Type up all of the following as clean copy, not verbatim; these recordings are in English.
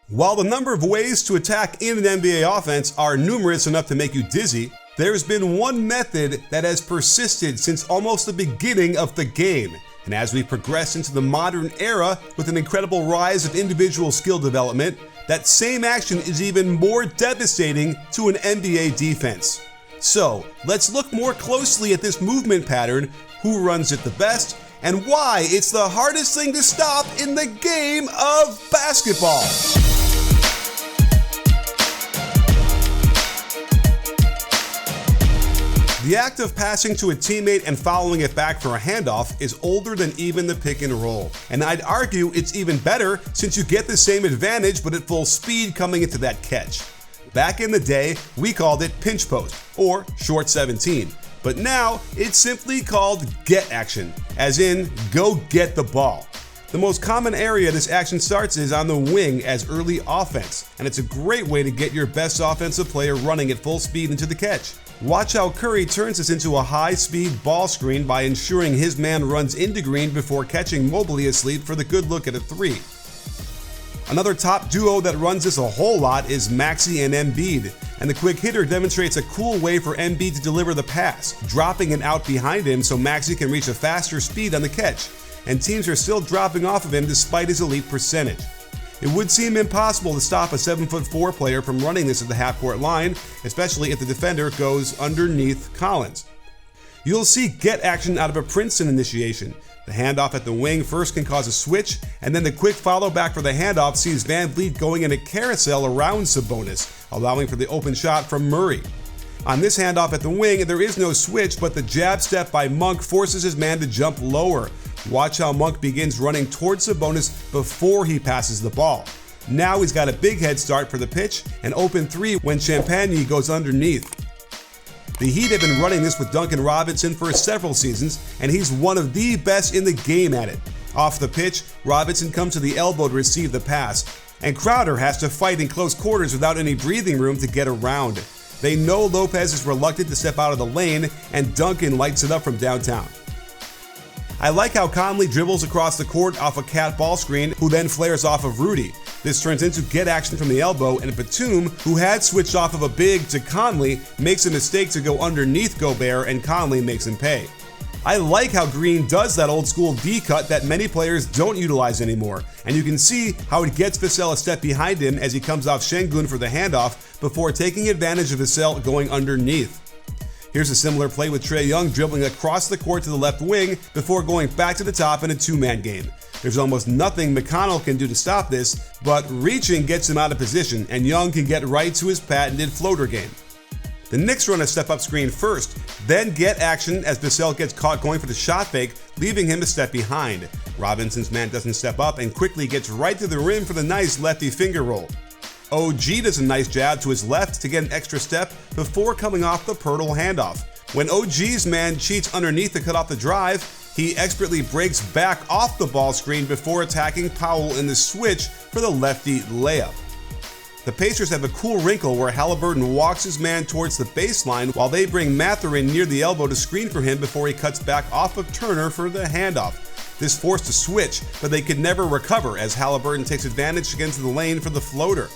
While the number of ways to attack in an NBA offense are numerous enough to make you dizzy, there's been one method that has persisted since almost the beginning of the game. And as we progress into the modern era with an incredible rise of individual skill development, that same action is even more devastating to an NBA defense. So, let's look more closely at this movement pattern, who runs it the best, and why it's the hardest thing to stop in the game of basketball. The act of passing to a teammate and following it back for a handoff is older than even the pick and roll. And I'd argue it's even better since you get the same advantage but at full speed coming into that catch. Back in the day, we called it pinch post or short 17. But now it's simply called get action, as in go get the ball. The most common area this action starts is on the wing as early offense, and it's a great way to get your best offensive player running at full speed into the catch. Watch how Curry turns this into a high-speed ball screen by ensuring his man runs into green before catching Mobley asleep for the good look at a three. Another top duo that runs this a whole lot is Maxey and Embiid, and the quick hitter demonstrates a cool way for Embiid to deliver the pass, dropping it out behind him so Maxey can reach a faster speed on the catch, and teams are still dropping off of him despite his elite percentage. It would seem impossible to stop a 7'4" player from running this at the half-court line, especially if the defender goes underneath Collins. You'll see get action out of a Princeton initiation. The handoff at the wing first can cause a switch, and then the quick follow back for the handoff sees Van Vliet going in a carousel around Sabonis, allowing for the open shot from Murray. On this handoff at the wing, there is no switch, but the jab step by Monk forces his man to jump lower. Watch how Monk begins running towards Sabonis before he passes the ball. Now he's got a big head start for the pitch, an open three when Champagny goes underneath. The Heat have been running this with Duncan Robinson for several seasons, and he's one of the best in the game at it. Off the pitch, Robinson comes to the elbow to receive the pass, and Crowder has to fight in close quarters without any breathing room to get around. They know Lopez is reluctant to step out of the lane, and Duncan lights it up from downtown. I like how Conley dribbles across the court off a cat ball screen, who then flares off of Rudy. This turns into get action from the elbow, and Batum, who had switched off of a big to Conley, makes a mistake to go underneath Gobert, and Conley makes him pay. I like how Green does that old school D-cut that many players don't utilize anymore, and you can see how it gets Vassell a step behind him as he comes off Şengün for the handoff before taking advantage of Vassell going underneath. Here's a similar play with Trae Young dribbling across the court to the left wing before going back to the top in a two-man game. There's almost nothing McConnell can do to stop this, but reaching gets him out of position, and Young can get right to his patented floater game. The Knicks run a step-up screen first, then get action as Vassell gets caught going for the shot fake, leaving him a step behind. Robinson's man doesn't step up and quickly gets right to the rim for the nice lefty finger roll. OG does a nice jab to his left to get an extra step before coming off the Pirtle handoff. When OG's man cheats underneath to cut off the drive, he expertly breaks back off the ball screen before attacking Powell in the switch for the lefty layup. The Pacers have a cool wrinkle where Halliburton walks his man towards the baseline while they bring Mathurin near the elbow to screen for him before he cuts back off of Turner for the handoff. This forced a switch, but they could never recover as Halliburton takes advantage to get into the lane for the floater.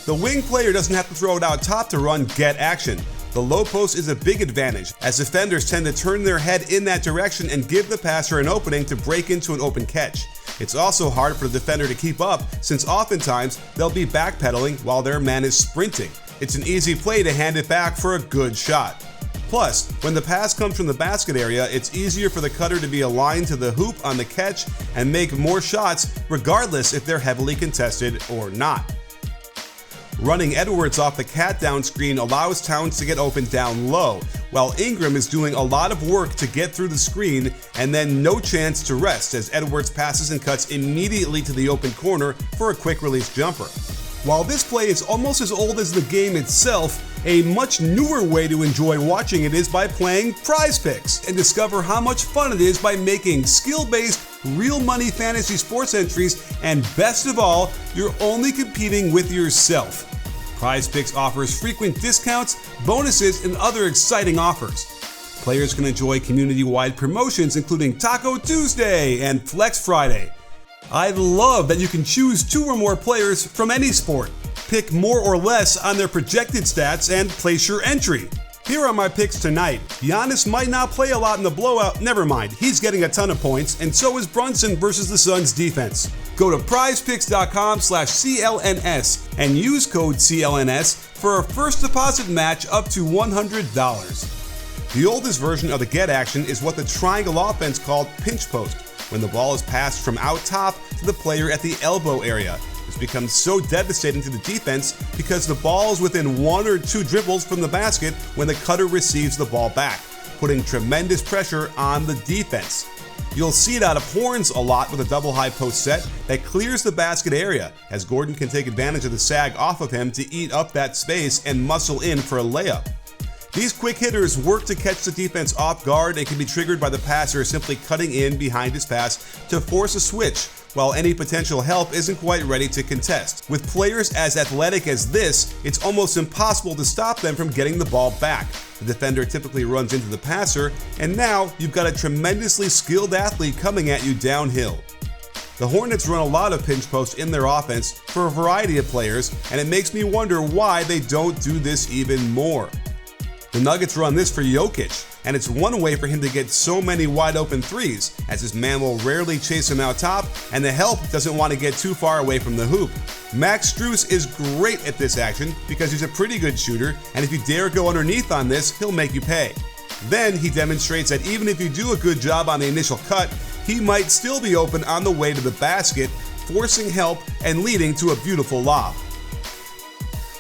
The wing player doesn't have to throw it out top to run get action. The low post is a big advantage, as defenders tend to turn their head in that direction and give the passer an opening to break into an open catch. It's also hard for the defender to keep up, since oftentimes they'll be backpedaling while their man is sprinting. It's an easy play to hand it back for a good shot. Plus, when the pass comes from the basket area, it's easier for the cutter to be aligned to the hoop on the catch and make more shots, regardless if they're heavily contested or not. Running Edwards off the cat down screen allows Towns to get open down low, while Ingram is doing a lot of work to get through the screen and then no chance to rest as Edwards passes and cuts immediately to the open corner for a quick release jumper. While this play is almost as old as the game itself, a much newer way to enjoy watching it is by playing Prize Picks and discover how much fun it is by making skill-based, real money fantasy sports entries, and best of all, you're only competing with yourself. Prize Picks offers frequent discounts, bonuses, and other exciting offers. Players can enjoy community-wide promotions including Taco Tuesday and Flex Friday. I love that you can choose 2 or more players from any sport, pick more or less on their projected stats, and place your entry. Here are my picks tonight. Giannis might not play a lot in the blowout, never mind, he's getting a ton of points, and so is Brunson versus the Suns defense. Go to prizepicks.com/CLNS and use code CLNS for a first deposit match up to $100. The oldest version of the get action is what the triangle offense called pinch post, when the ball is passed from out top to the player at the elbow area. This becomes so devastating to the defense because the ball is within 1 or 2 dribbles from the basket when the cutter receives the ball back, putting tremendous pressure on the defense. You'll see it out of Horns a lot with a double high post set that clears the basket area, as Gordon can take advantage of the sag off of him to eat up that space and muscle in for a layup. These quick hitters work to catch the defense off guard and can be triggered by the passer simply cutting in behind his pass to force a switch, while any potential help isn't quite ready to contest. With players as athletic as this, it's almost impossible to stop them from getting the ball back. The defender typically runs into the passer, and now you've got a tremendously skilled athlete coming at you downhill. The Hornets run a lot of pinch posts in their offense for a variety of players, and it makes me wonder why they don't do this even more. The Nuggets run this for Jokic, and it's one way for him to get so many wide open threes, as his man will rarely chase him out top, and the help doesn't want to get too far away from the hoop. Max Strus is great at this action because he's a pretty good shooter, and if you dare go underneath on this, he'll make you pay. Then he demonstrates that even if you do a good job on the initial cut, he might still be open on the way to the basket, forcing help and leading to a beautiful lob.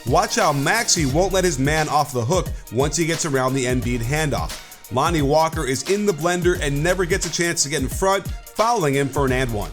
Watch how Maxey won't let his man off the hook once he gets around the Embiid handoff. Lonnie Walker is in the blender and never gets a chance to get in front, fouling him for an and one.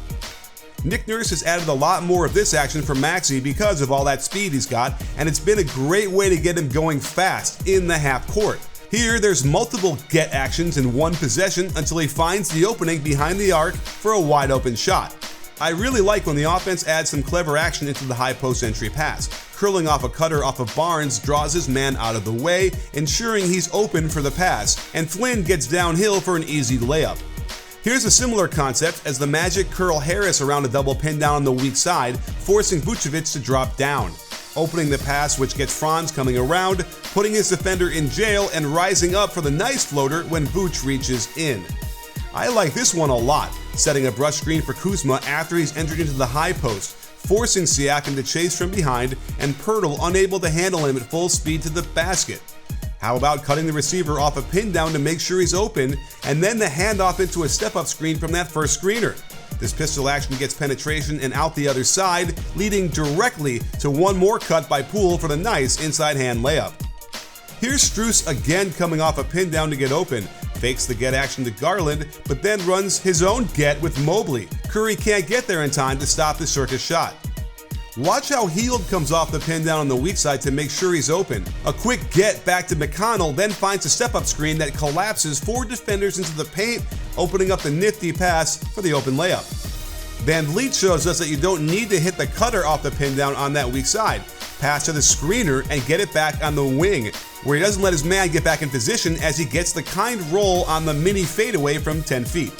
Nick Nurse has added a lot more of this action for Maxey because of all that speed he's got, and it's been a great way to get him going fast in the half court. Here, there's multiple get actions in one possession until he finds the opening behind the arc for a wide open shot. I really like when the offense adds some clever action into the high post entry pass. Curling off a cutter off of Barnes draws his man out of the way, ensuring he's open for the pass, and Flynn gets downhill for an easy layup. Here's a similar concept as the Magic curl Harris around a double pin down on the weak side, forcing Vucevic to drop down. Opening the pass, which gets Franz coming around, putting his defender in jail and rising up for the nice floater when Vooch reaches in. I like this one a lot, setting a brush screen for Kuzma after he's entered into the high post, forcing Siakam to chase from behind and Poeltl unable to handle him at full speed to the basket. How about cutting the receiver off a pin down to make sure he's open, and then the handoff into a step-up screen from that first screener. This pistol action gets penetration and out the other side, leading directly to one more cut by Poole for the nice inside hand layup. Here's Strus again coming off a pin down to get open, fakes the get action to Garland, but then runs his own get with Mobley. Curry can't get there in time to stop the circus shot. Watch how Hield comes off the pin down on the weak side to make sure he's open. A quick get back to McConnell, then finds a step-up screen that collapses 4 defenders into the paint, opening up the nifty pass for the open layup. Van Vliet shows us that you don't need to hit the cutter off the pin down on that weak side. Pass to the screener and get it back on the wing, where he doesn't let his man get back in position as he gets the kind roll on the mini fadeaway from 10 feet.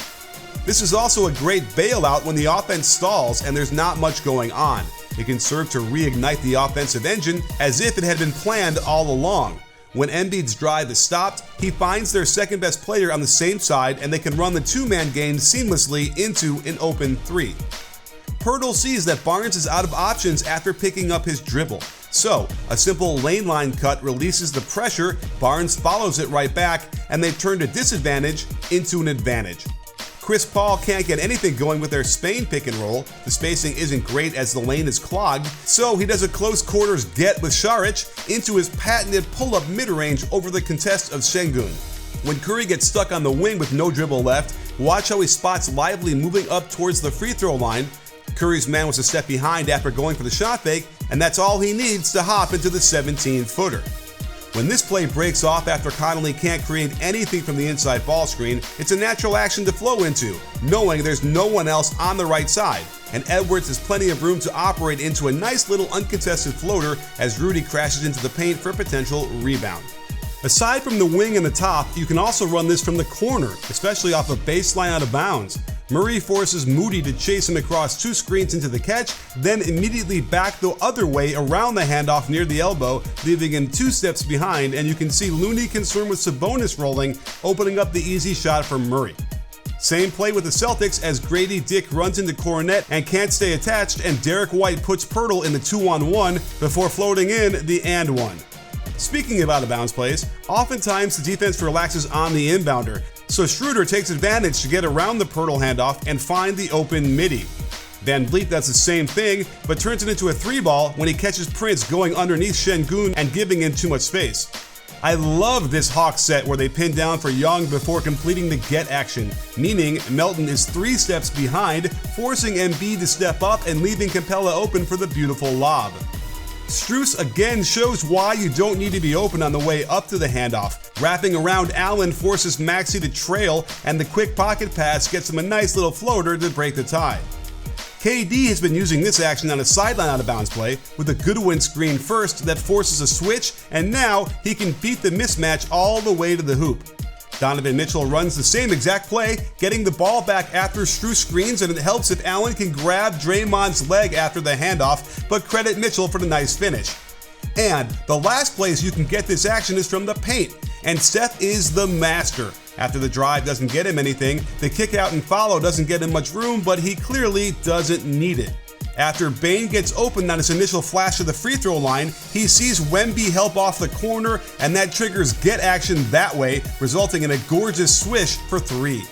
This is also a great bailout when the offense stalls and there's not much going on. It can serve to reignite the offensive engine as if it had been planned all along. When Embiid's drive is stopped, he finds their second best player on the same side and they can run the two-man game seamlessly into an open three. Poeltl sees that Barnes is out of options after picking up his dribble. So, a simple lane line cut releases the pressure, Barnes follows it right back, and they've turned a disadvantage into an advantage. Chris Paul can't get anything going with their Spain pick and roll. The spacing isn't great as the lane is clogged, so he does a close quarters get with Saric into his patented pull-up mid-range over the contest of Şengün. When Curry gets stuck on the wing with no dribble left, watch how he spots Lively moving up towards the free throw line. Curry's man was a step behind after going for the shot fake, and that's all he needs to hop into the 17-footer. When this play breaks off after Connolly can't create anything from the inside ball screen, it's a natural action to flow into, knowing there's no one else on the right side, and Edwards has plenty of room to operate into a nice little uncontested floater as Rudy crashes into the paint for a potential rebound. Aside from the wing and the top, you can also run this from the corner, especially off a baseline out of bounds. Murray forces Moody to chase him across 2 screens into the catch, then immediately back the other way around the handoff near the elbow, leaving him 2 steps behind, and you can see Looney concerned with Sabonis rolling, opening up the easy shot for Murray. Same play with the Celtics as Grady Dick runs into Cornet and can't stay attached, and Derek White puts Pirtle in the 2-on-1 before floating in the and one. Speaking of out-of-bounds plays, oftentimes the defense relaxes on the inbounder, so Schroeder takes advantage to get around the Pirtle handoff and find the open midi. Van Vliet does the same thing, but turns it into a 3-ball when he catches Prince going underneath Şengün and giving him too much space. I love this Hawks set where they pin down for Young before completing the get action, meaning Melton is 3 steps behind, forcing Embiid to step up and leaving Capella open for the beautiful lob. Strus again shows why you don't need to be open on the way up to the handoff. Wrapping around Allen forces Maxey to trail, and the quick pocket pass gets him a nice little floater to break the tie. KD has been using this action on a sideline out-of-bounds play with a Goodwin screen first that forces a switch, and now he can beat the mismatch all the way to the hoop. Donovan Mitchell runs the same exact play, getting the ball back after Strus screens, and it helps if Allen can grab Draymond's leg after the handoff, but credit Mitchell for the nice finish. And the last place you can get this action is from the paint, and Steph is the master. After the drive doesn't get him anything, the kick out and follow doesn't get him much room, but he clearly doesn't need it. After Bane gets open on his initial flash to the free throw line, he sees Wemby help off the corner, and that triggers get action that way, resulting in a gorgeous swish for 3.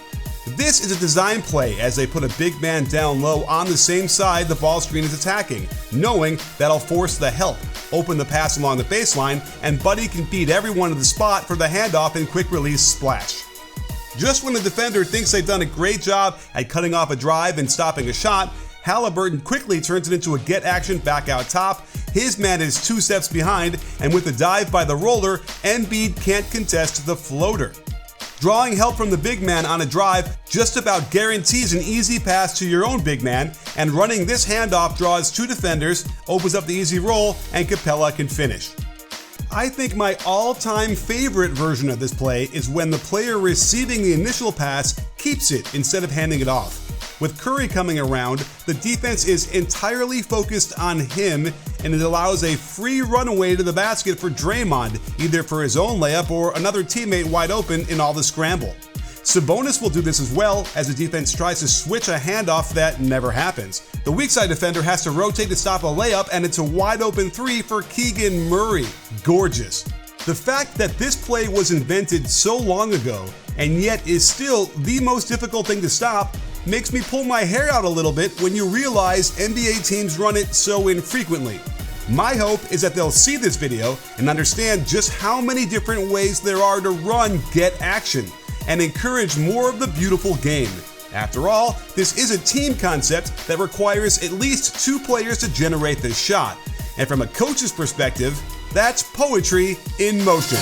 This is a design play as they put a big man down low on the same side the ball screen is attacking, knowing that'll force the help, open the pass along the baseline, and Buddy can beat everyone to the spot for the handoff and quick release splash. Just when the defender thinks they've done a great job at cutting off a drive and stopping a shot, Halliburton quickly turns it into a get action back out top. His man is 2 steps behind, and with the dive by the roller, Embiid can't contest the floater. Drawing help from the big man on a drive just about guarantees an easy pass to your own big man, and running this handoff draws 2 defenders, opens up the easy roll, and Capella can finish. I think my all-time favorite version of this play is when the player receiving the initial pass keeps it instead of handing it off. With Curry coming around, the defense is entirely focused on him, and it allows a free runaway to the basket for Draymond, either for his own layup or another teammate wide open in all the scramble. Sabonis will do this as well, as the defense tries to switch a handoff that never happens. The weak side defender has to rotate to stop a layup, and it's a wide open 3 for Keegan Murray. Gorgeous. The fact that this play was invented so long ago, and yet is still the most difficult thing to stop, makes me pull my hair out a little bit when you realize NBA teams run it so infrequently. My hope is that they'll see this video and understand just how many different ways there are to run get action, and encourage more of the beautiful game. After all, this is a team concept that requires at least 2 players to generate the shot, and from a coach's perspective, that's poetry in motion.